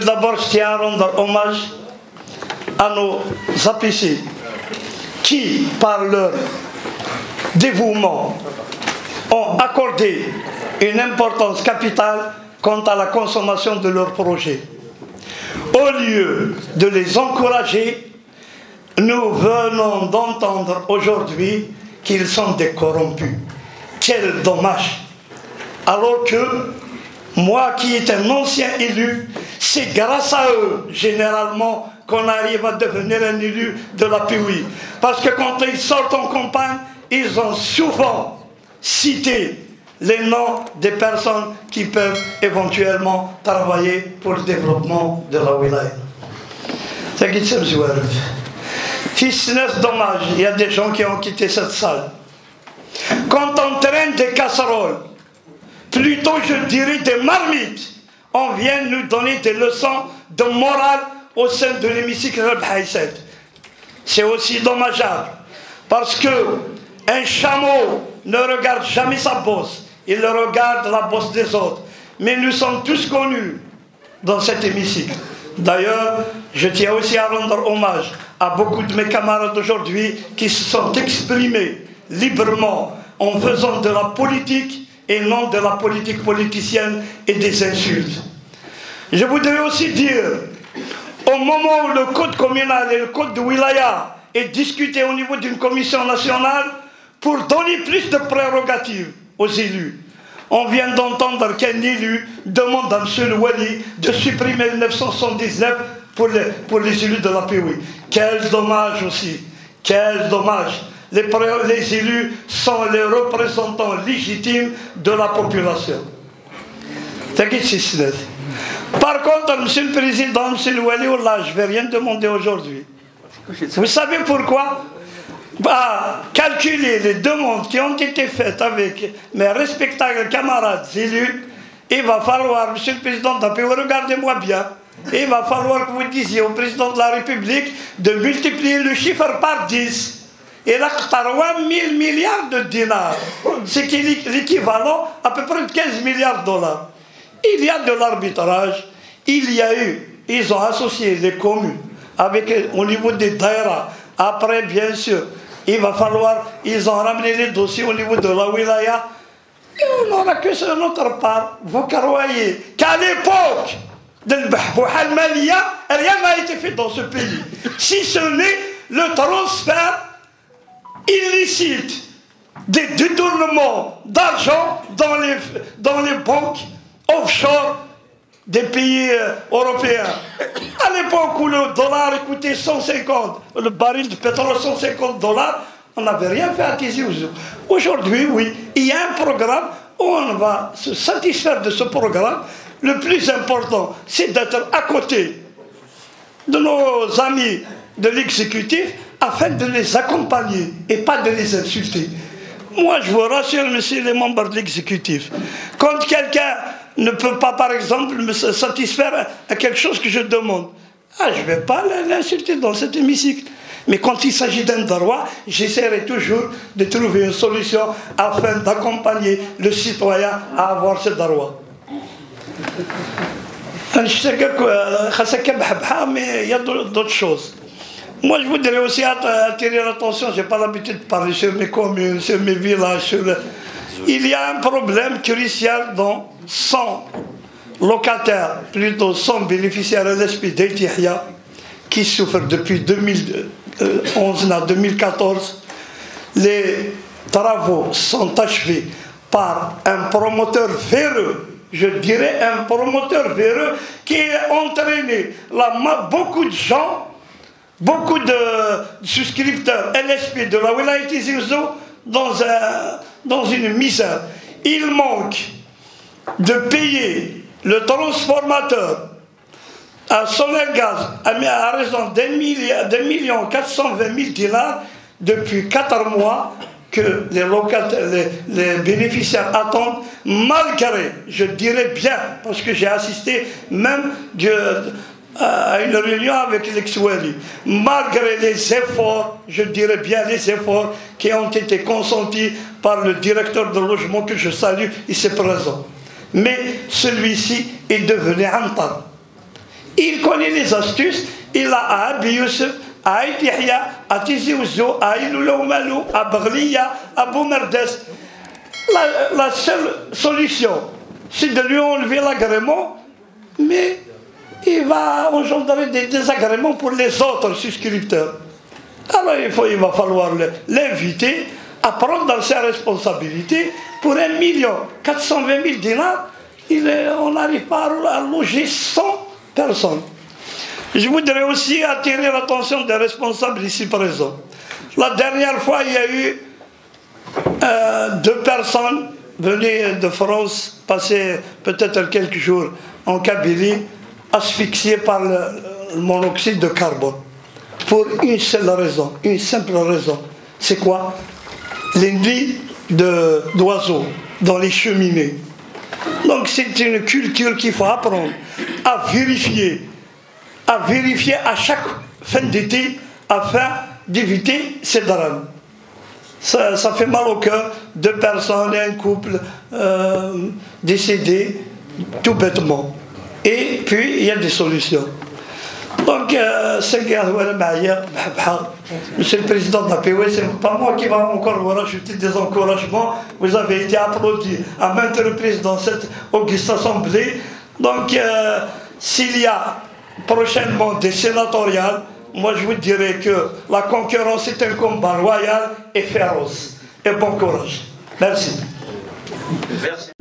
Tout d'abord, je tiens à rendre hommage à nos appréciés qui, par leur dévouement, ont accordé une importance capitale quant à la consommation de leurs projets. Au lieu de les encourager, nous venons d'entendre aujourd'hui qu'ils sont des corrompus. Quel dommage! Alors que moi qui est un ancien élu, c'est grâce à eux, généralement, qu'on arrive à devenir un élu de la PUI. Parce que quand ils sortent en campagne, ils ont souvent cité les noms des personnes qui peuvent éventuellement travailler pour le développement de la wilaya. C'est dommage, il y a des gens qui ont quitté cette salle. Quand on traîne des casseroles, plutôt je dirais des marmites, on vient nous donner des leçons de morale au sein de l'hémicycle Rabhaïset. C'est aussi dommageable, parce qu'un chameau ne regarde jamais sa bosse, il regarde la bosse des autres. Mais nous sommes tous connus dans cet hémicycle. D'ailleurs, je tiens aussi à rendre hommage à beaucoup de mes camarades d'aujourd'hui qui se sont exprimés librement en faisant de la politique et non de la politique politicienne et des insultes. Je voudrais aussi dire, au moment où le code communal et le code de wilaya est discuté au niveau d'une commission nationale pour donner plus de prérogatives aux élus, on vient d'entendre qu'un élu demande à M. le Wali de supprimer le 979 pour les élus de la PUI. Quel dommage aussi, quel dommage. Les élus sont les représentants légitimes de la population. Par contre, M. le Président, M. le Wali, je ne vais rien demander aujourd'hui. Vous savez pourquoi? Calculer les demandes qui ont été faites avec mes respectables camarades élus, il va falloir, M. le Président de la PUI, regardez-moi bien, il va falloir que vous disiez au Président de la République de multiplier le chiffre par 10. Il a 3 000 milliards de dinars, ce qui est l'équivalent à peu près de 15 milliards de dollars. Il y a de l'arbitrage, ils ont associé les communes au niveau des daïras. Après, bien sûr, il va falloir, ils ont ramené les dossiers au niveau de la wilaya. Et on n'aura que sur notre part. Vous croyez qu'à l'époque de Al-Maliya, rien n'a été fait dans ce pays. Si ce n'est le transfert illicite des détournements d'argent dans les banques offshore des pays européens. À l'époque où le dollar coûtait 150, le baril de pétrole 150 $, on n'avait rien fait à Tizi Ouzou. Aujourd'hui, oui, il y a un programme où on va se satisfaire de ce programme. Le plus important, c'est d'être à côté de nos amis de l'exécutif afin de les accompagner et pas de les insulter. Moi, je vous rassure, monsieur les membres de l'exécutif, quand quelqu'un ne peut pas, par exemple, me satisfaire à quelque chose que je demande, je ne vais pas l'insulter dans cet hémicycle. Mais quand il s'agit d'un droit, j'essaierai toujours de trouver une solution afin d'accompagner le citoyen à avoir ce droit. Mais il y a d'autres choses. Moi, je voudrais aussi attirer l'attention, je n'ai pas l'habitude de parler sur mes communes, sur mes villages. Il y a un problème crucial dans 100 locataires, plutôt 100 bénéficiaires de l'esprit d'El-Tihya, qui souffrent depuis 2011 à 2014. Les travaux sont achevés par un promoteur véreux, je dirais un promoteur véreux, qui a entraîné beaucoup de gens, beaucoup de souscripteurs LSP de la wilaya Tizi Ouzou dans une misère. Il manque de payer le transformateur à Sonelgaz à raison d'1,42 $, depuis 4 mois que les bénéficiaires attendent, malgré, je dirais bien, parce que j'ai assisté même à une réunion avec l'ex-Wali, malgré les efforts, je dirais bien les efforts qui ont été consentis par le directeur de logement que je salue, ici présent. Mais celui-ci est devenu antal. Il connaît les astuces. Il a à Abi Youssef, à Aït Yahya, à Tizi Ouzou, à Iloula Oumalou, à Baghliya, à Boumerdes. La seule solution, c'est de lui enlever l'agrément, mais il va engendrer des désagréments pour les autres souscripteurs. Alors il va falloir l'inviter à prendre ses responsabilités. Pour 1 420 000 dinars, on n'arrive pas à loger 100 personnes. Je voudrais aussi attirer l'attention des responsables ici présents. La dernière fois, il y a eu 2 personnes venues de France, passer peut-être quelques jours en Kabylie, asphyxiées par le monoxyde de carbone. Pour une seule raison, une simple raison. C'est quoi? Les nids d'oiseaux dans les cheminées. Donc c'est une culture qu'il faut apprendre à vérifier à chaque fin d'été afin d'éviter ces drames. Ça fait mal au cœur, 2 personnes et un couple décédés tout bêtement. Et puis il y a des solutions. Donc, Monsieur le Président de la POE, ce n'est pas moi qui va encore vous rajouter des encouragements. Vous avez été applaudi à maintes reprises dans cette auguste assemblée. Donc, s'il y a prochainement des sénatoriales, moi je vous dirais que la concurrence est un combat royal et féroce. Et bon courage. Merci. Merci.